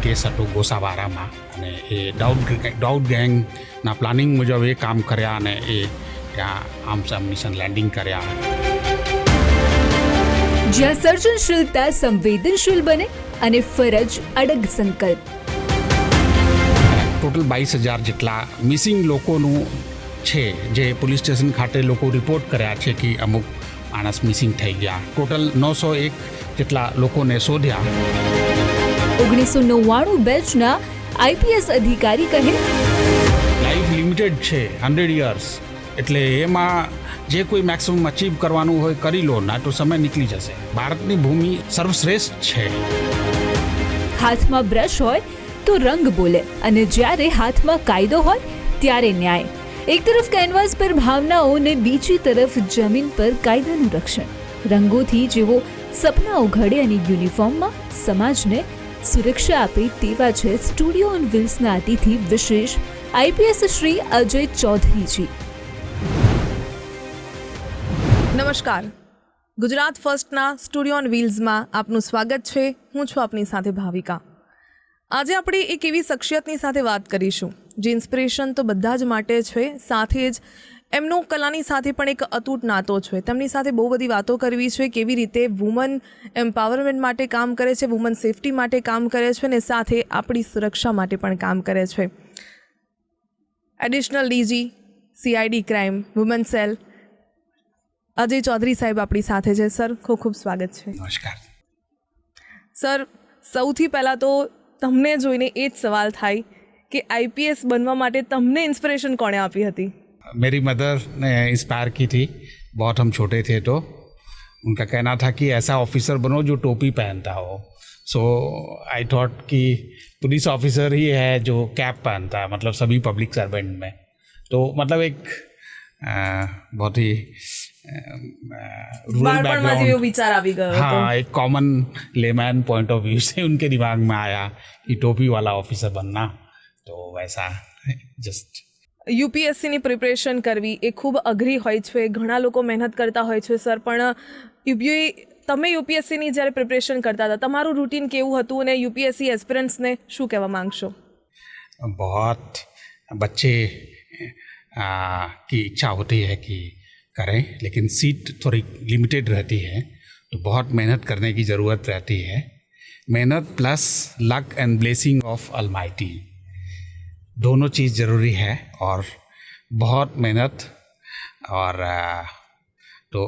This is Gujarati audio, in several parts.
કેસ હતો ગોસાવારામાં અને એ દાઉદ ગેંગના પ્લાનિંગ મુજબ એ કામ કર્યા અને એ ત્યાં આર્મ્સ એમ્યુનિશન લેન્ડિંગ કર્યા. જ્યાં સર્જનશીલતા સંવેદનશીલ બને અને ફરજ અડગ સંકલ્પ. ટોટલ 22,000 જેટલા મિસિંગ લોકોનું છે જે પોલીસ સ્ટેશન ખાતે લોકો રિપોર્ટ કર્યા છે કે અમુક માણસ મિસિંગ થઈ ગયા. ટોટલ 901 જેટલા લોકોને શોધ્યા. 1999 બેચના આઈપીએસ અધિકારી કહે, લાઈફ લિમિટેડ છે 100 યર્સ, એટલે એમાં જે કોઈ મેક્સિમમ અચીવ કરવાનું હોય કરી લો, ના તો સમય નીકળી જશે. ભારતની ભૂમિ સર્વશ્રેષ્ઠ છે. હાથમાં બ્રશ હોય તો રંગ બોલે અને જ્યારે હાથમાં કાયદો હોય ત્યારે ન્યાય. એક તરફ કેનવાસ પર ભાવનાઓ ને બીજી તરફ જમીન પર કાયદાનું રક્ષણ. રંગોથી જેવો સપનાઓ ઘડે અને યુનિફોર્મમાં સમાજને સુરક્ષા આપે તેવા છે સ્ટુડિયો ઓન વ્હીલ્સના અતિથિ વિશેષ આઈપીએસ શ્રી અજય ચૌધરીજી. નમસ્કાર, ગુજરાત ફર્સ્ટના સ્ટુડિયો ઓન વ્હીલ્સમાં આપનું સ્વાગત છે. હું છું આપની સાથે ભાવિકા. આજે આપણે એક એવી શખ્સિયતની સાથે વાત કરીશું જે ઇન્સ્પિરેશન તો બધા જ માટે છે, સાથે જ એમનો કલાની સાથે પણ એક અતૂટ નાતો છે. તેમની સાથે બહુ બધી વાતો કરવી છે, કેવી રીતે વુમન એમ્પાવરમેન્ટ માટે કામ કરે છે, વુમન સેફટી માટે કામ કરે છે અને સાથે આપણી સુરક્ષા માટે પણ કામ કરે છે. Additional DG CID crime woman cell Ajay Chaudhary સાહેબ આપણી સાથે છે. સર, ખૂબ ખૂબ સ્વાગત છે. નમસ્કાર સર, સૌથી પહેલાં તો તમને જોઈને એ જ સવાલ થાય કે आईपीएस बनवा माटे तमने इंस्पिरेशन कौने आपी थी? मेरी मदर ने इंस्पायर की थी. बहुत हम छोटे थे तो उनका कहना था कि ऐसा ऑफिसर बनो जो टोपी पहनता हो. सो आई थॉट कि पुलिस ऑफिसर ही है जो कैप पहनता है, मतलब सभी पब्लिक सर्वेंट में. तो मतलब एक बहुत ही रूरल बैकग्राउंड विचार आ गया. हाँ, एक common layman point of view से उनके दिमाग में आया कि टोपी वाला ऑफिसर बनना. तो वैसा जस्ट યુપીએસસીની પ્રિપરેશન કરવી એ ખૂબ અઘરી હોય છે. ઘણા લોકો મહેનત કરતા હોય છે સર, પણ તમે યુપીએસસીની જ્યારે પ્રિપરેશન કરતા હતા તમારું રૂટીન કેવું હતું અને યુપીએસસી એસ્પિરન્ટ્સને શું કહેવા માંગશો? बहुत बच्चे की इच्छा होती है कि करें, लेकिन सीट थोड़ी लिमिटेड रहती है, तो बहुत मेहनत करने की ज़रूरत रहती है. मेहनत plus luck and blessing of almighty, दोनों चीज़ ज़रूरी है. और बहुत मेहनत और तो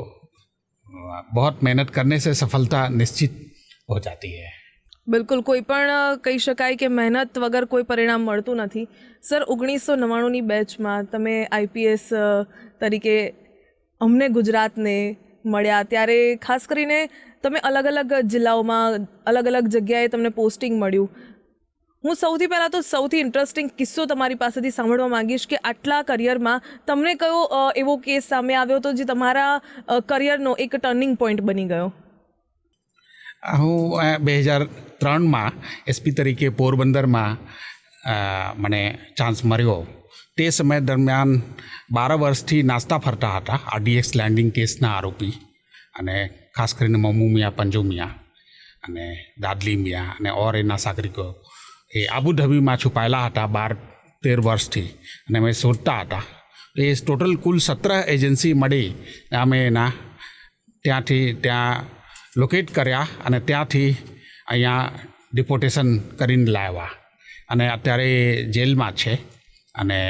बहुत मेहनत करने से सफलता निश्चित हो जाती है. બિલકુલ, કોઈ પણ કહી શકાય કે મહેનત વગર કોઈ પરિણામ મળતું નથી. સર, 1999ની બેચમાં તમે આઈપીએસ તરીકે અમને ગુજરાતને મળ્યા ત્યારે ખાસ કરીને તમે અલગ અલગ જિલ્લાઓમાં અલગ અલગ જગ્યાએ તમને પોસ્ટિંગ મળ્યું. હું સૌથી પહેલાં તો સૌથી ઇન્ટરેસ્ટિંગ કિસ્સો તમારી પાસેથી સાંભળવા માંગીશ કે આટલા કરિયરમાં તમને કયો એવો કેસ સામે આવ્યો હતો જે તમારા કરિયરનો એક ટર્નિંગ પોઈન્ટ બની ગયો? હું 2003માં એસપી તરીકે પોરબંદરમાં મને ચાન્સ મળ્યો. તે સમય દરમિયાન 12 વર્ષથી નાસ્તા ફરતા હતા આરડીએક્સ લેન્ડિંગ કેસના આરોપી, અને ખાસ કરીને મમ્મુ મિયા, પંજુ મિયા અને દાદલી મિયા અને ઓર એના સાગરિકો એ આબુધાબીમાં છુપાયેલા હતા 12-13 વર્ષથી, અને અમે શોધતા હતા. એ ટોટલ કુલ 17 એજન્સી મળી અમે એના ત્યાં લોકેટ કર્યા અને ત્યાંથી અહીંયા ડિપોર્ટેશન કરીને લાવ્યા, અને અત્યારે જેલમાં છે. અને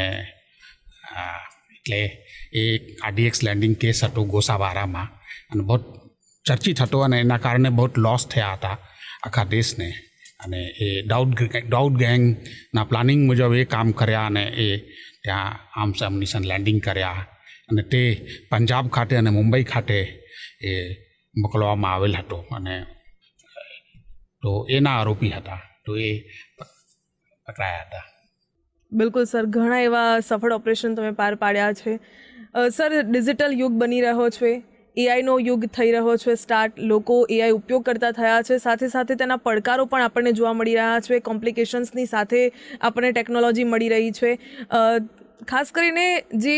એટલે એ આરડીએક્સ લેન્ડિંગ કેસ હતો ગોસાવારામાં, અને બહુ ચર્ચિત હતો અને એના કારણે બહુ લોસ થયા હતા આખા દેશને. અને એ દાઉદ ગેંગના પ્લાનિંગ મુજબ એ કામ કર્યા અને એ ત્યાં આર્મ્સ એમ્યુનિશન લેન્ડિંગ કર્યા, અને તે પંજાબ ખાતે અને મુંબઈ ખાતે એ મોકલવામાં આવેલ હતો. અને તો એના આરોપી હતા, તો એ પકડાયા હતા. બિલકુલ સર, ઘણા એવા સફળ ઓપરેશન તમે પાર પાડ્યા છે. સર, ડિજિટલ યુગ બની રહ્યો છે, એઆઈનો યુગ થઈ રહ્યો છે સ્ટાર્ટ, લોકો એઆઈ ઉપયોગ કરતા થયા છે, સાથે સાથે તેના પડકારો પણ આપણને જોવા મળી રહ્યા છે, કોમ્પ્લિકેશન્સની સાથે આપણને ટેકનોલોજી મળી રહી છે. ખાસ કરીને જે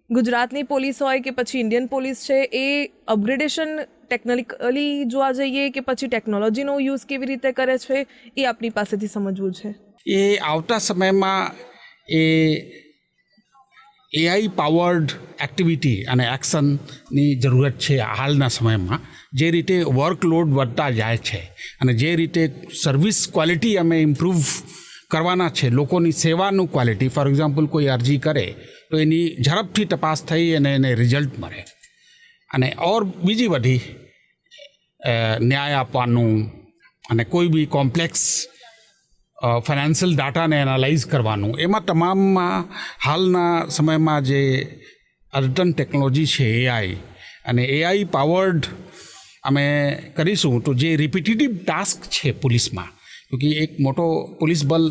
ગુજરાતની પોલીસ હોય કે પછી ઇન્ડિયન પોલીસ છે, એ અપગ્રેડેશન ટેકનિકલી જોવા જઈએ કે પછી ટેકનોલોજીનો યુઝ કેવી રીતે કરે છે એ આપની પાસેથી સમજવું છે. એ આવતા સમયમાં એ એઆઈ પાવર્ડ એક્ટિવિટી અને એક્શનની જરૂરત છે હાલના સમયમાં. જે રીતે વર્કલોડ વધતા જાય છે અને જે રીતે સર્વિસ ક્વોલિટી અમે ઇમ્પ્રૂવ કરવાના છે, લોકોની સેવાનું ક્વોલિટી. ફોર એક્ઝામ્પલ કોઈ અરજી કરે તો એની ઝડપથી તપાસ થઈ અને એને રિઝલ્ટ મળે. અને ઓર બીજી બધી ન્યાય આપવાનું અને કોઈ બી કોમ્પ્લેક્સ ફાઇનાન્શિયલ ડાટાને એનાલાઇઝ કરવાનું, એમાં તમામમાં હાલના સમયમાં જે અદ્યતન ટેકનોલોજી છે એઆઈ અને એઆઈ પાવર્ડ અમે કરીશું તો જે રિપીટેટિવ ટાસ્ક છે પોલીસમાં, કે એક મોટો પોલીસ બલ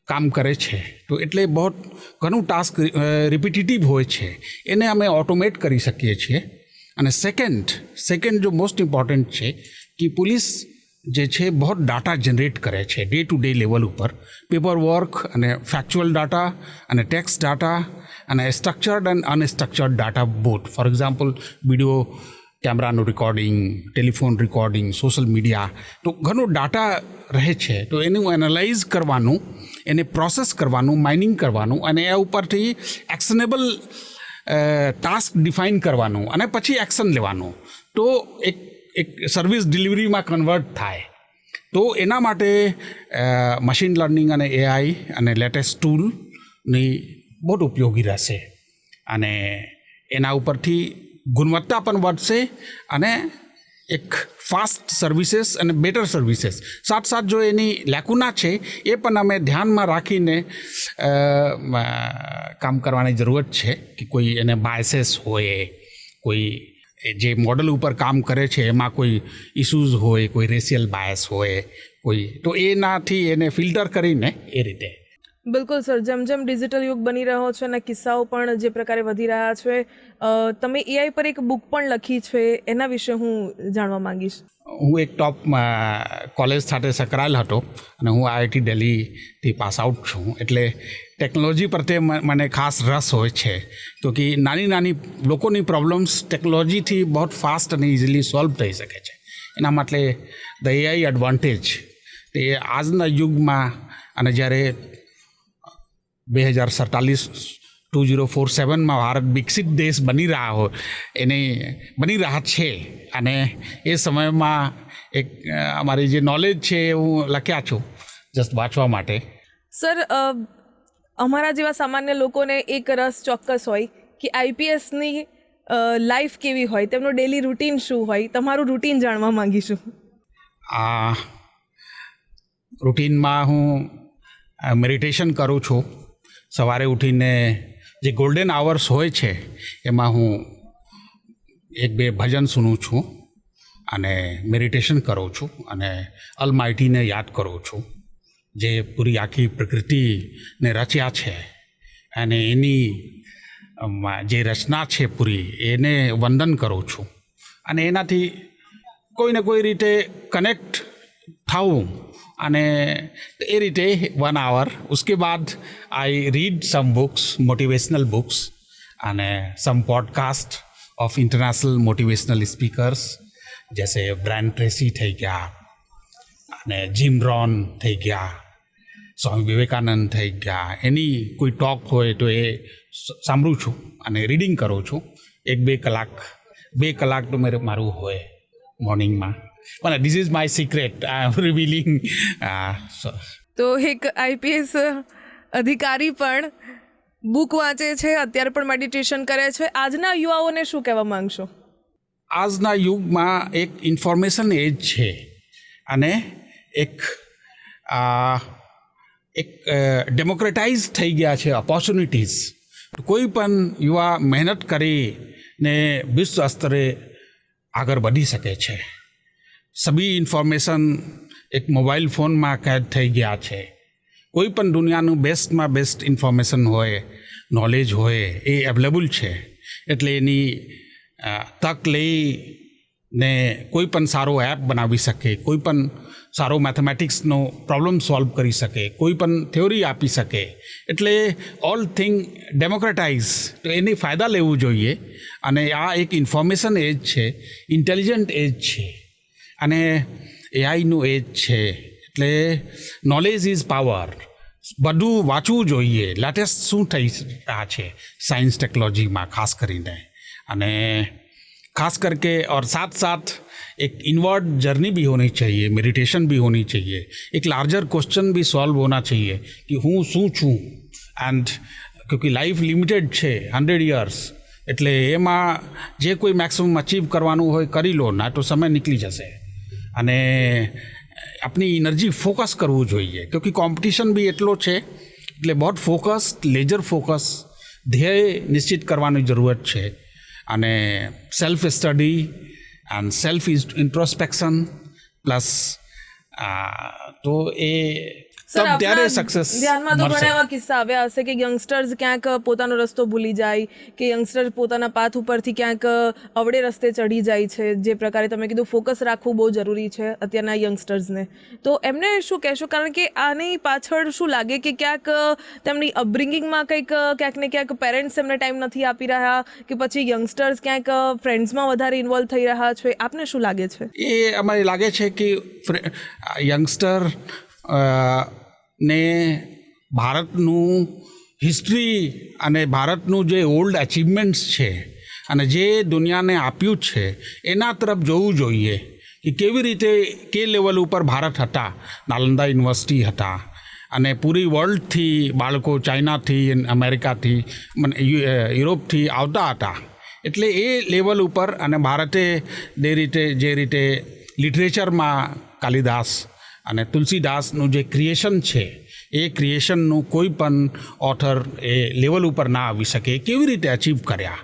કામ કરે છે તો એટલે બહુ ઘણું ટાસ્ક રિપીટેટિવ હોય છે, એને અમે ઓટોમેટ કરી શકીએ છીએ. અને સેકન્ડ જો મોસ્ટ ઇમ્પોર્ટન્ટ છે કે પોલીસ જે છે બહુ ડાટા જનરેટ કરે છે ડે ટુ ડે લેવલ ઉપર, પેપર વર્ક અને ફેક્ચ્યુઅલ ડાટા અને ટેક્સ્ટ ડાટા અને structured and unstructured data both. For example video કેમેરાનું recording, telephone recording, social media, તો ઘણો ડાટા રહે છે. તો એનું એનાલાઇઝ કરવાનું, એને પ્રોસેસ કરવાનું, માઇનિંગ કરવાનું અને એ ઉપરથી એક્શનેબલ ટાસ્ક ડિફાઇન કરવાનું અને પછી એક્શન લેવાનું, તો એક સર્વિસ ડિલિવરીમાં કન્વર્ટ થાય. તો એના માટે મશીન લર્નિંગ અને એઆઈ અને લેટેસ્ટ ટૂલની બહુ ઉપયોગી રહેશે અને એના ઉપરથી ગુણવત્તા પણ વધશે અને એક ફાસ્ટ સર્વિસીસ અને બેટર સર્વિસીસ. સાથ જો એની લેકુના છે એ પણ અમે ધ્યાનમાં રાખીને કામ કરવાની જરૂરત છે કે કોઈ એને બાયसेस હોય, કોઈ જે મોડલ ઉપર કામ કરે છે એમાં કોઈ ઇસ્યુઝ હોય, કોઈ રેશિયલ બાયસ હોય કોઈ, તો એનાથી એને ફિલ્ટર કરીને એ રીતે. બિલકુલ સર, જેમ જેમ ડિજિટલ યુગ બની રહ્યો છે અને કિસ્સાઓ પણ જે પ્રકારે વધી રહ્યા છે, તમે એઆઈ પર એક બુક પણ લખી છે, એના વિશે હું જાણવા માંગીશ. હું એક ટોપ કોલેજ સાથે સંકળાયેલ હતો અને હું આઈઆઈટી દિલ્હીથી પાસ આઉટ છું, એટલે ટેકનોલોજી પ્રત્યે મને ખાસ રસ હોય છે. તો કે નાની લોકોની પ્રોબ્લેમ્સ ટેકનોલોજીથી બહુ ફાસ્ટ અને ઇઝીલી સોલ્વ થઈ શકે છે. એના માટે ધ એઆઈ એડવાન્ટેજ તે આજના યુગમાં અને જ્યારે 2047માં ભારત વિકસિત દેશ બની રહ્યા છે અને એ સમયમાં એક અમારી જે નોલેજ છે એ હું લખ્યા છું જસ્ટ વાંચવા માટે. સર, અમારા જેવા સામાન્ય લોકોને એક રસ ચોક્કસ હોય કે આઈપીએસની લાઈફ કેવી હોય, તેમનું ડેલી રૂટીન શું હોય, તમારું રૂટીન જાણવા માંગીશું. રૂટીનમાં હું મેડિટેશન કરું છું. સવારે ઉઠીને જે ગોલ્ડન આવર્સ હોય છે એમાં હું 1-2 ભજન સુનું છું અને મેડિટેશન કરું છું અને અલમાઇટીને યાદ કરું છું, જે પૂરી આખી પ્રકૃતિને રચ્યા છે અને એની જે રચના છે પૂરી, એને વંદન કરું છું અને એનાથી કોઈને કોઈ રીતે કનેક્ટ થવું અને એ રીતે 1 hour. उसके बाद I read some books, motivational books અને some podcast of international motivational speakers, જૈસે બ્રાયન ટ્રેસી થઈ ગયા અને જીમ રોન થઈ ગયા, સ્વામી વિવેકાનંદ થઈ ગયા. એની કોઈ ટોક હોય તો એ સાંભળું છું અને રીડિંગ કરું છું. 1-2 કલાક 2 કલાક તો મારું હોય મોર્નિંગમાં. પણ ધીસ ઇઝ માય સિક્રેટ, આઈ એમ રિવીલિંગ. તો એક આઈપીએસ અધિકારી પણ બુક વાંચે છે, અત્યારે પણ મેડિટેશન કરે છે. આજના યુવાઓને શું કહેવા માંગશો? આજના યુગમાં એક ઇન્ફોર્મેશન એજ છે અને એક ડેમોક્રેટાઇઝ થઈ ગયા છે ઓપોર્ચ્યુનિટીઝ. કોઈ પણ યુવા મહેનત કરીને વિશ્વ સ્તરે આગળ વધી શકે છે. સભી ઇન્ફોર્મેશન એક મોબાઈલ ફોનમાં કેદ થઈ ગયા છે. કોઈ પણ દુનિયાનું બેસ્ટમાં બેસ્ટ ઇન્ફોર્મેશન હોય, નોલેજ હોય, એ અવેલેબલ છે. એટલે એની તક ને કોઈ પણ સારો એપ બનાવી શકે, કોઈ પણ સારો મેથેમેટિક્સનો પ્રોબ્લેમ સોલ્વ કરી શકે, કોઈ પણ થિયોરી આપી શકે. એટલે ઓલ થિંગ ડેમોક્રેટાઇઝ, તો એની ફાયદા લેવું જોઈએ. અને આ એક ઇન્ફોર્મેશન એજ છે, ઇન્ટેલિજન્ટ એજ છે અને એઆઈનું એજ છે. એટલે નોલેજ ઇઝ પાવર. બધું વાંચવું જોઈએ, લેટેસ્ટ શું થઈ રહ્યા છે સાયન્સ ટેકનોલોજીમાં ખાસ કરીને. અને खास करके और साथ साथ एक इनवर्ड जर्नी भी होनी चाहिए, मेडिटेशन भी होनी चाहिए, एक लार्जर क्वेश्चन भी सॉल्व होना चाहिए कि हूँ शू छूँ. एंड क्योंकि लाइफ लिमिटेड है 100 years, એટલે એમાં જે કોઈ મેક્સિમમ અચીવ કરવાનું હોય કરી લો, ના તો સમય નીકળી જશે. અને આપની એનર્જી ફોકસ કરવું જોઈએ, ક્યોંકि કોમ્પિટિશન બી એટલો છે. એટલે બહુ ફોકસ, લેજર ફોકસ, ધ્યેય નિશ્ચિત કરવાની જરૂરત છે. અને self study and self introspection plus તો એ સર, તબ ત્યારે આપના સક્સેસ ધ્યાનમાં તો ઘણા મળશે. એવા કિસ્સા આવ્યા હશે કે યંગસ્ટર્સ ક્યાંક પોતાનો રસ્તો ભૂલી જાય, કે યંગસ્ટર્સ પોતાના પાથ ઉપરથી ક્યાંક અવળે રસ્તે ચડી જાય છે. જે પ્રકારે તમે કીધું ફોકસ રાખવું બહુ જરૂરી છે અત્યારના યંગસ્ટર્સને, તો એમને શું કહેશો? કારણ કે આની પાછળ શું લાગે કે ક્યાંક તેમની અપબ્રિંગિંગમાં ક્યાંક ને ક્યાંક પેરેન્ટ્સ એમને ટાઈમ નથી આપી રહ્યા, કે પછી યંગસ્ટર્સ ક્યાંક ફ્રેન્ડ્સમાં વધારે ઇન્વોલ્વ થઈ રહ્યા છે? આપને શું લાગે છે? એ અમારે લાગે છે કે યંગસ્ટર ને ભારતનું હિસ્ટ્રી અને ભારતનું જે ઓલ્ડ અચીવમેન્ટ્સ છે અને જે દુનિયાને આપ્યું છે એના તરફ જોવું જોઈએ કે કેવી રીતે કે લેવલ ઉપર ભારત હતા. નાલંદા યુનિવર્સિટી હતા અને પૂરી વર્લ્ડથી બાળકો ચાઇનાથી, અમેરિકાથી, યુરોપથી આવતા હતા. એટલે એ લેવલ ઉપર અને ભારતે જે રીતે લિટરેચરમાં કાલિદાસ અને તુલસીદાસનું જે ક્રિએશન છે એ ક્રિએશનનું કોઈ પણ ઓથર એ લેવલ ઉપર ના આવી શકે. કેવી રીતે અચીવ કર્યા?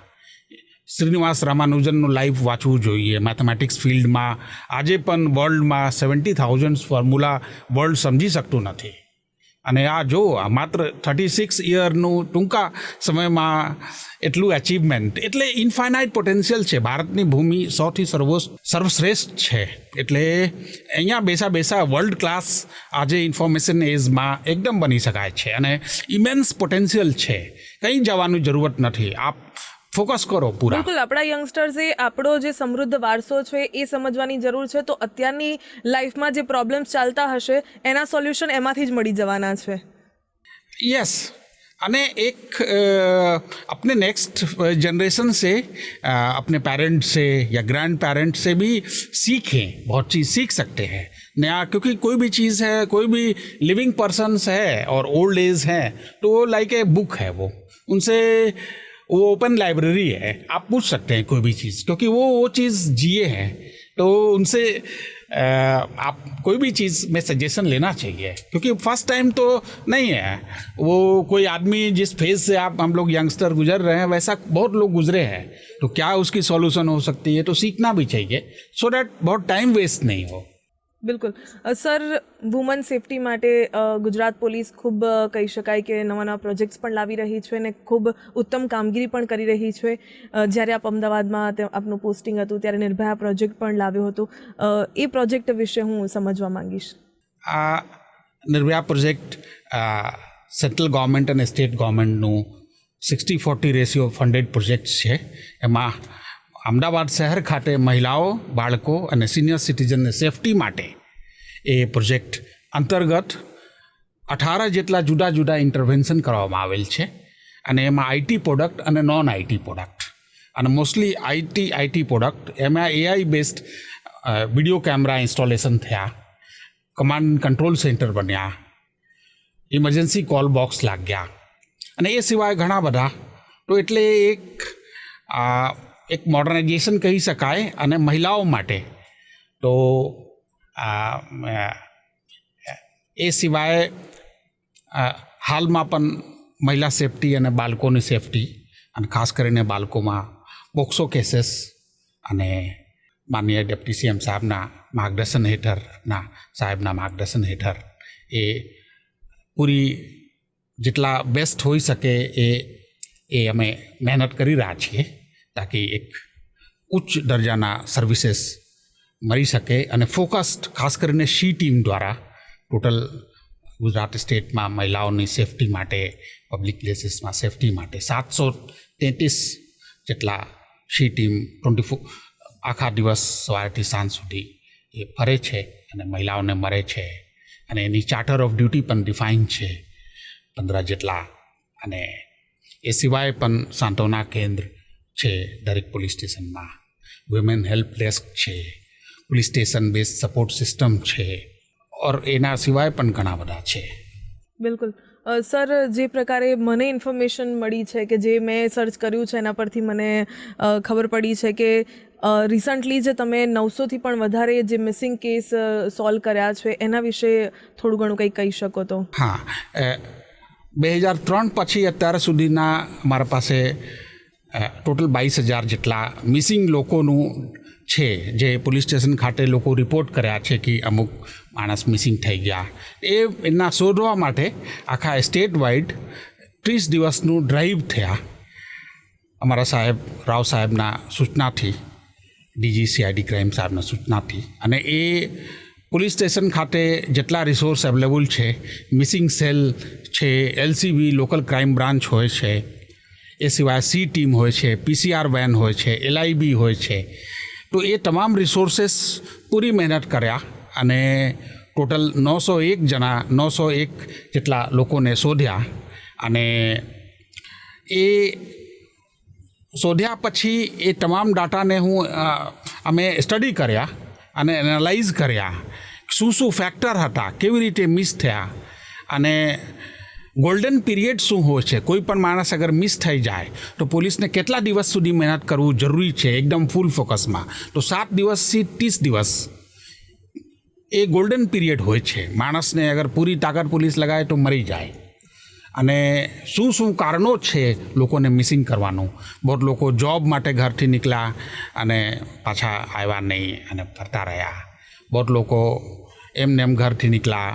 શ્રીનિવાસ રામાનુજનનું લાઈફ વાંચવું જોઈએ. મેથેમેટિક્સ ફિલ્ડમાં આજે પણ વર્લ્ડમાં 70,000 ફોર્મ્યુલા વર્લ્ડ સમજી શકતું નથી. અને આ જો માત્ર 36 યરનું ટૂંકા સમયમાં એટલું અચીવમેન્ટ, એટલે ઇન્ફાઇનાઇટ પોટેન્શિયલ છે. ભારતની ભૂમિ સૌથી સર્વશ્રેષ્ઠ છે. એટલે અહીંયા બેસા વર્લ્ડ ક્લાસ આજે ઇન્ફોર્મેશન એજમાં એકદમ બની શકાય છે અને ઇમેન્સ પોટેન્શિયલ છે. કંઈ જવાની જરૂરત નથી. આપ ફોકસ કરો પૂરા. બિલકુલ, આપણા યંગસ્ટર્સે આપણો જે સમૃદ્ધ વારસો છે એ સમજવાની જરૂર છે. તો અત્યારની લાઈફમાં જે પ્રોબ્લેમ્સ ચાલતા હશે એના સોલ્યુશન એમાંથી જ મળી જવાના છે. यस, અને એક अपने नेक्स्ट जनरेशन से अपने पेरेंट्स से या ग्रैंड पेरेंट्स से भी सीखें. बहुत चीज़ सीख सकते हैं नया, क्योंकि कोई भी चीज़ है, कोई भी लिविंग पर्सन्स है और ओल्ड एज है तो वो लाइक ए बुक है. वो उनसे वो ओपन लाइब्रेरी है, आप पूछ सकते हैं कोई भी चीज़, क्योंकि वो चीज़ जिए हैं. तो उनसे आप कोई भी चीज़ में सजेशन लेना चाहिए, क्योंकि फर्स्ट टाइम तो नहीं है. वो कोई आदमी जिस फेज से हम लोग यंगस्टर गुजर रहे हैं वैसा बहुत लोग गुजरे हैं. तो क्या उसकी सॉल्यूशन हो सकती है, तो सीखना भी चाहिए, सो डैट बहुत टाइम वेस्ट नहीं हो. બિલકુલ સર, વુમન સેફટી માટે ગુજરાત પોલીસ ખૂબ કહી શકાય કે નવા પ્રોજેક્ટ્સ પણ લાવી રહી છે અને ખૂબ ઉત્તમ કામગીરી પણ કરી રહી છે. જ્યારે આપ અમદાવાદમાં આપનું પોસ્ટિંગ હતું ત્યારે નિર્ભયા પ્રોજેક્ટ પણ લાવ્યો હતો. એ પ્રોજેક્ટ વિશે હું સમજવા માંગીશ. આ નિર્ભયા પ્રોજેક્ટ સેન્ટ્રલ ગવર્મેન્ટ અને સ્ટેટ ગવર્મેન્ટનું 60-40 રેશિયો ફંડેડ પ્રોજેક્ટ છે. એમાં અમદાવાદ શહેર ખાતે મહિલાઓ, બાળકો અને સિનિયર સિટીઝનને સેફટી માટે એ પ્રોજેક્ટ અંતર્ગત 18 જેટલા જુદા જુદા ઇન્ટરવેન્શન કરવામાં આવેલ છે. અને એમાં આઈટી પ્રોડક્ટ અને નોન આઈટી પ્રોડક્ટ, અને મોસ્ટલી આઈટી પ્રોડક્ટ એમાં AI based video camera installation થયા, કમાન્ડ કંટ્રોલ સેન્ટર બન્યા, ઇમરજન્સી કોલ બોક્સ લાગ્યા અને એ સિવાય ઘણા બધા. તો એટલે એક મોડર્નાઇઝેશન કહી શકાય. અને મહિલાઓ માટે તો એ સિવાય હાલમાં પણ મહિલા સેફટી અને બાળકોની સેફટી, અને ખાસ કરીને બાળકોમાં પોક્સો કેસીસ અને માનનીય ડેપ્ટી સીએમ સાહેબના માર્ગદર્શન હેઠળ એ પૂરી જેટલા બેસ્ટ હોઈ શકે એ અમે મહેનત કરી રહ્યા છીએ, તાકી એક ઉચ્ચ દરજાના સર્વિસીસ મળી શકે અને ફોકસ્ડ ખાસ કરીને સી ટીમ દ્વારા ટોટલ ગુજરાત સ્ટેટમાં મહિલાઓની સેફટી માટે પબ્લિક પ્લેસીસમાં સેફટી માટે 733 જેટલા સી ટીમ 24 આખા દિવસ સવારથી સાંજ સુધી એ ફરે છે અને મહિલાઓને મળે છે અને એની ચાર્ટર ઓફ ડ્યુટી પણ ડિફાઇન છે 15 જેટલા અને એ સિવાય પણ સાંત્વના કેન્દ્ર છે દરેક પોલીસ સ્ટેશનમાં, વુમેન હેલ્પ ડેસ્ક છે, police station base support system છે ઓર એના સિવાય પણ ઘણા બધા છે. બિલકુલ સર, જે પ્રકારે મને ઇન્ફોર્મેશન મળી છે કે જે મેં સર્ચ કર્યું છે એના પરથી મને ખબર પડી છે કે રિસન્ટલી જે તમે 900થી પણ વધારે જે મિસિંગ કેસ સોલ્વ કર્યા છે એના વિશે થોડું ઘણું કંઈ કહી શકો તો? હા, 2003 પછી અત્યાર સુધીના મારા પાસે ટોટલ 22,000 જેટલા મિસિંગ લોકોનું છે જે પોલીસ સ્ટેશન ખાતે લોકો રિપોર્ટ કર્યા છે કે અમુક માણસ મિસિંગ થઈ ગયા. એના શોધવા માટે આખા સ્ટેટ વાઇડ 30 દિવસનું ડ્રાઈવ થયા અમારા સાહેબ રાવ સાહેબના સૂચનાથી, ડીજી CID ક્રાઇમ સાહેબના સૂચનાથી. અને એ પોલીસ સ્ટેશન ખાતે જેટલા રિસોર્સ અવેલેબલ છે, મિસિંગ સેલ છે, LCB લોકલ ક્રાઇમ બ્રાન્ચ હોય છે, એ સિવાય સી ટીમ હોય છે, PCR વેન હોય છે, LIB હોય છે, તો એ તમામ રિસોર્सेस પૂરી મહેનત કર્યા અને ટોટલ 901 જેટલા લોકોને શોધ્યા. અને એ શોધ્યા પછી એ તમામ ડાટાને અમે સ્ટડી કર્યા અને એનાલાઇઝ કર્યા, શું ફેક્ટર હતા, કેવી રીતે મિસ થયા અને ગોલ્ડન પીરિયડ શું હોય છે. કોઈ પણ માણસ અગર મિસ થઈ જાય તો પોલીસને કેટલા દિવસ સુધી મહેનત કરવું જરૂરી છે એકદમ ફૂલ ફોકસમાં, તો 7 દિવસથી 30 દિવસ એ ગોલ્ડન પીરિયડ હોય છે. માણસને અગર પૂરી તાકાત પોલીસ લગાવે તો મરી જાય. અને શું કારણો છે લોકોને મિસિંગ કરવાનું? બહુ લોકો જોબ માટે ઘરથી નીકળ્યા અને પાછા આવ્યા નહીં અને ફરતા રહ્યા. બહુ લોકો એમને ઘરથી નીકળ્યા.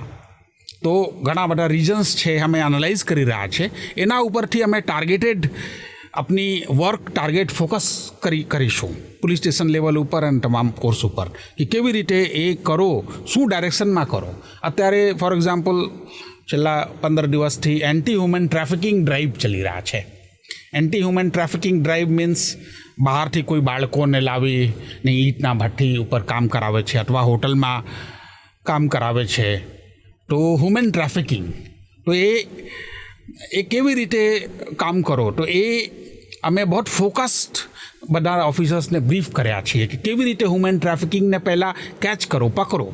તો ઘણા બધા રીઝન્સ છે, અમે એનાલાઇઝ કરી રહ્યા છે. એના ઉપરથી અમે ટાર્ગેટેડ આપની વર્ક ટાર્ગેટ ફોકસ કરીશું પોલીસ સ્ટેશન લેવલ ઉપર અને તમામ કોર્સ ઉપર કે કેવી રીતે એ કરો, શું ડાયરેક્શનમાં કરો. અત્યારે ફોર એક્ઝામ્પલ છેલ્લા 15 દિવસથી એન્ટી હ્યુમન ટ્રાફિકિંગ ડ્રાઈવ ચાલી રહ્યા છે. Anti human trafficking drive means બહારથી કોઈ બાળકોને લાવી ને ઈંટના ભઠ્ઠી ઉપર કામ કરાવે છે અથવા હોટલમાં કામ કરાવે છે, તો હ્યુમન ટ્રાફિકિંગ. તો એ કેવી રીતે કામ કરો, તો એ અમે બહુ ફોકસ્ડ બધા ઓફિસર્સને બ્રીફ કર્યા છીએ કે કેવી રીતે હ્યુમન ટ્રાફિકિંગને પહેલાં કેચ કરો, પકડો.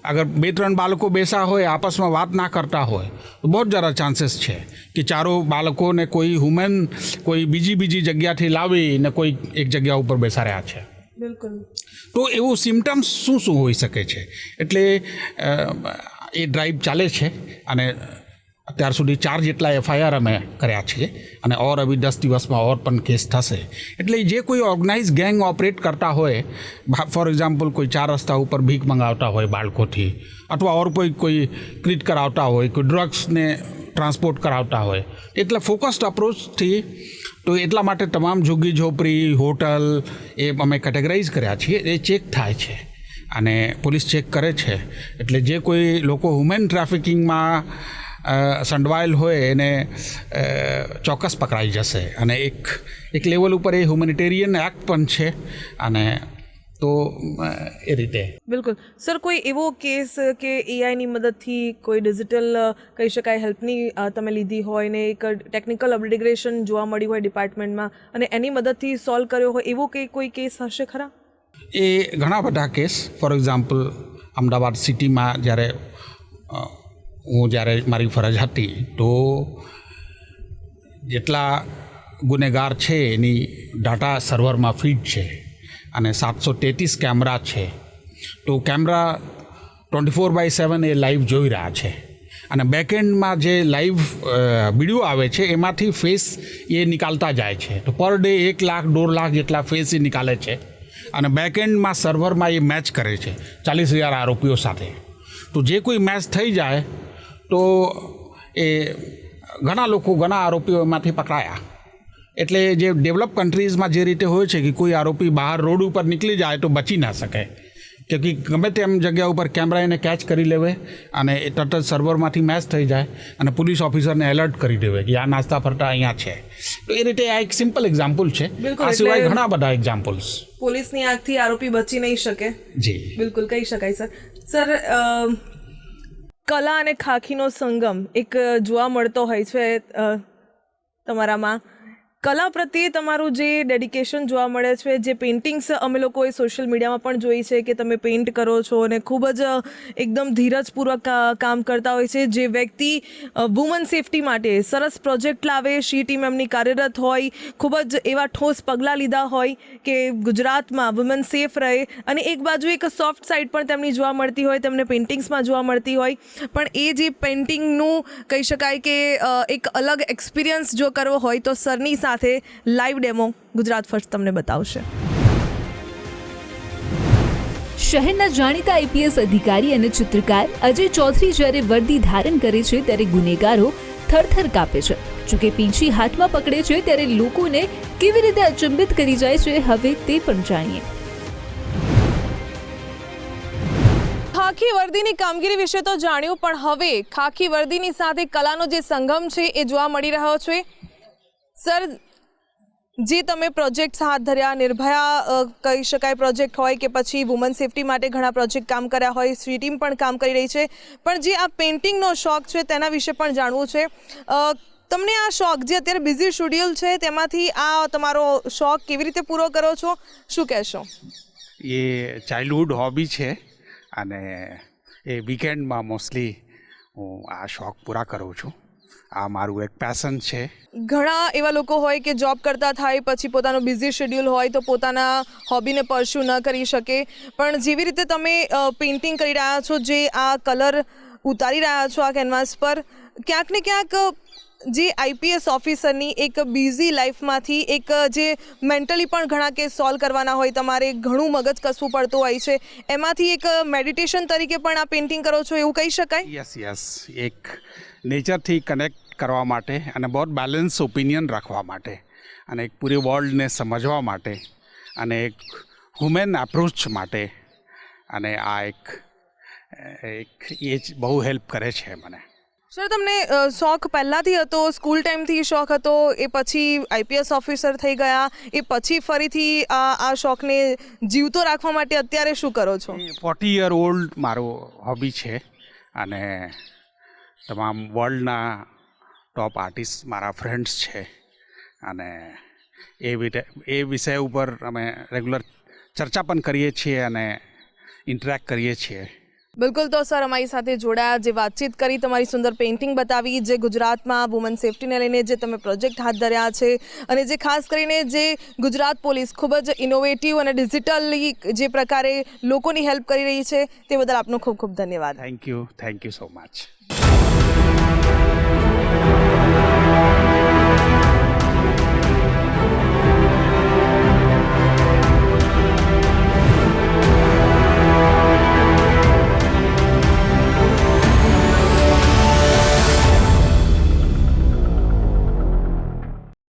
અગર 2-3 બાળકો બેસા હોય, આપસમાં વાત ના કરતા હોય, તો બહુ જરા ચાન્સીસ છે કે ચારો બાળકોને કોઈ બીજી જગ્યાથી લાવીને કોઈ એક જગ્યા ઉપર બેસાડ્યા છે. બિલકુલ. તો એવું સિમ્ટમ્સ શું હોઈ શકે છે. એટલે એ ડ્રાઈવ ચાલે છે અને અત્યાર સુધી 4 જેટલા FIR અમે કર્યા છીએ અને ઓર અભી 10 દિવસમાં ઓર પણ કેસ થશે. એટલે જે કોઈ ઓર્ગેનાઇઝ ગેંગ ઓપરેટ કરતા હોય, ફોર એક્ઝામ્પલ કોઈ 4 રસ્તા ઉપર ભીખ મંગાવતા હોય બાળકોથી, અથવા ઓર કોઈ ક્રીટ કરાવતા હોય, કોઈ ડ્રગ્સને ટ્રાન્સપોર્ટ કરાવતા હોય, એટલે ફોકસ્ડ અપ્રોચથી તો એટલા માટે તમામ ઝુગ્ગી ઝોપડી, હોટલ એ અમે કેટેગરાઇઝ કર્યા છીએ. એ ચેક થાય છે અને પોલીસ ચેક કરે છે. એટલે જે કોઈ લોકો હ્યુમન ટ્રાફિકિંગમાં સંડવાયેલ હોય એને ચોક્કસ પકડાઈ જશે. અને એક લેવલ ઉપર એ હ્યુમેનિટેરિયન એક્ટ પણ છે. અને તો એ રીતે બિલકુલ. સર, કોઈ એવો કેસ કે એઆઈની મદદથી કોઈ ડિજિટલ કહી શકાય હેલ્પની તમે લીધી હોય ને એક ટેકનિકલ અપગ્રેડેશન જોવા મળ્યું હોય ડિપાર્ટમેન્ટમાં અને એની મદદથી સોલ્વ કર્યો હોય, એવો કોઈ કેસ હશે ખરા? એ ઘણા બધા કેસ. ફોર એક્ઝામ્પલ અમદાવાદ સિટીમાં જ્યારે મારી ફરજ હતી તો જેટલા ગુનેગાર છે એની ડાટા સર્વરમાં ફીડ છે અને 733 કેમેરા છે. તો કેમેરા 24/7 એ લાઈવ જોઈ રહ્યા છે અને બેકએન્ડમાં જે લાઈવ વિડીયો આવે છે એમાંથી ફેસ એ નિકાલતા જાય છે. તો પર ડે 1 લાખ 1.5 લાખ જેટલા ફેસ એ નિકાલે છે અને બેકએન્ડમાં સર્વરમાં એ મેચ કરે છે 40,000 આરોપીઓ સાથે. તો જે કોઈ મેચ થઈ જાય તો એ ઘણા આરોપીઓ એમાંથી પકડાયા. એટલે જે ડેવલપ કન્ટ્રીઝમાં જે રીતે હોય છે કે કોઈ આરોપી બહાર રોડ ઉપર નીકળી જાય તો બચી ના શકે, કેમ કે ગમે તેમ જગ્યા ઉપર કેમેરા એને કેચ કરી લેવે અને એ તરત જ સર્વરમાંથી મેચ થઈ જાય અને પોલીસ ઓફિસરને એલર્ટ કરી દેવે કે આ નાસ્તા ફરતા અહીંયા છે. તો એ રીતે આ એક સિમ્પલ એક્ઝામ્પલ છે. બિલકુલ, આ સિવાય એટલે- ઘણા બધા એક્ઝામ્પલ્સ. પોલીસની આંખથી આરોપી બચી નહીં શકે. જી બિલકુલ કહી શકાય સર. સર, કલા અને ખાખીનો સંગમ એક જોવા મળતો હોય છે તમારામાં. કલા પ્રત્યે તમારું જે ડેડિકેશન જોવા મળે છે, જે પેઇન્ટિંગ્સ અમે લોકોએ સોશિયલ મીડિયામાં પણ જોઈ છે કે તમે પેઇન્ટ કરો છો અને ખૂબ જ એકદમ ધીરજપૂર્વક કામ કરતા હોય છે. જે વ્યક્તિ વુમન સેફટી માટે સરસ પ્રોજેક્ટ લાવે, શી ટીમ એમની કાર્યરત હોય, ખૂબ જ એવા ઠોસ પગલાં લીધા હોય કે ગુજરાતમાં વુમન સેફ રહે, અને એક બાજુ એક સોફ્ટ સાઇડ પણ તેમની જોવા મળતી હોય, તેમને પેઇન્ટિંગ્સમાં જોવા મળતી હોય. પણ એ જે પેઇન્ટિંગનું કહી શકાય કે એક અલગ એક્સપિરિયન્સ જો કરવો હોય તો સરની સાથે લાઈવ ડેમો ગુજરાત ફર્સ્ટ તમને બતાવશે. શહેરના જાણીતા આઈપીએસ અધિકારી અને ચિત્રકાર અજય ચૌધરી જ્યારે વર્દી ધારણ કરે છે ત્યારે ગુનેગારો થરથર કાપે છે. જોકે પીંછી હાથમાં પકડે છે ત્યારે લોકોને કેવી રીતે અચંબિત કરી જાય છે, હવે તે પણ જાણીએ. ખાખી વર્દીની કામગીરી વિશે તો જાણ્યું, પણ હવે ખાખી વર્દીની સાથે કલાનો જે સંગમ છે એ જોવા મળી રહ્યો છે. સર, જે તમે પ્રોજેક્ટ્સ હાથ ધર્યા, નિર્ભયા કહી શકાય પ્રોજેક્ટ હોય કે પછી વુમન સેફટી માટે ઘણા પ્રોજેક્ટ કામ કર્યા હોય, સ્વી ટીમ પણ કામ કરી રહી છે, પણ જે આ પેઇન્ટિંગનો શોખ છે તેના વિશે પણ જાણવું છે. તમને આ શોખ, જે અત્યારે બિઝી શેડ્યુલ છે, તેમાંથી આ તમારો શોખ કેવી રીતે પૂરો કરો છો, શું કહેશો? એ ચાઇલ્ડહુડ હોબી છે અને એ વીકેન્ડમાં મોસ્ટલી હું આ શોખ પૂરા કરું છું. આ મારું એક પેશન છે. ઘણા એવા લોકો હોય કે જોબ કરતા થાય પછી પોતાનું બિઝી શેડ્યુલ હોય તો પોતાના હોબીને પરસ્યુ ન કરી શકે, પણ જેવી રીતે તમે પેઇન્ટિંગ કરી રહ્યા છો, જે આ કલર ઉતારી રહ્યા છો આ કેનવાસ પર, ક્યાંક ને ક્યાંક જે આઈપીએસ ઓફિસરની એક બિઝી લાઈફમાંથી એક જે મેન્ટલી પણ ઘણા કેસ સોલ્વ કરવાના હોય, તમારે ઘણું મગજ કસવું પડતું હોય છે, એમાંથી એક મેડિટેશન તરીકે પણ આ પેઇન્ટિંગ કરો છો, એવું કહી શકાય? યસ, એક નેચરથી કનેક્ટ કરવા માટે અને બહુ બેલેન્સ ઓપિનિયન રાખવા માટે અને એક પૂરી વર્લ્ડને સમજવા માટે અને એક હ્યુમન એપ્રોચ માટે, અને આ એક એ જ બહુ હેલ્પ કરે છે મને. સર, તમને શોખ પહેલાંથી હતો, સ્કૂલ ટાઈમથી શોખ હતો, એ પછી આઈપીએસ ઓફિસર થઈ ગયા, એ પછી ફરીથી આ શોખને જીવતો રાખવા માટે અત્યારે શું કરો છો? 40 યર ઓલ્ડ મારો હોબી છે અને તમામ વર્લ્ડના ટોપ આર્ટિસ્ટ મારા ફ્રેન્ડ્સ છે અને એ વિષય ઉપર અમે રેગ્યુલર ચર્ચા પણ કરીએ છીએ અને ઇન્ટરેક્ટ કરીએ છીએ. બિલકુલ. તો સર, અમારી સાથે જોડાયા, જે વાતચીત કરી, તમારી સુંદર પેઇન્ટિંગ બતાવી, જે ગુજરાતમાં વુમન સેફટીને લઈને જે તમે પ્રોજેક્ટ હાથ ધર્યા છે, અને જે ખાસ કરીને જે ગુજરાત પોલીસ ખૂબ જ ઇનોવેટિવ અને ડિજિટલી જે પ્રકારે લોકોની હેલ્પ કરી રહી છે, તે બદલ આપનો ખૂબ ખૂબ ધન્યવાદ. Thank you so much.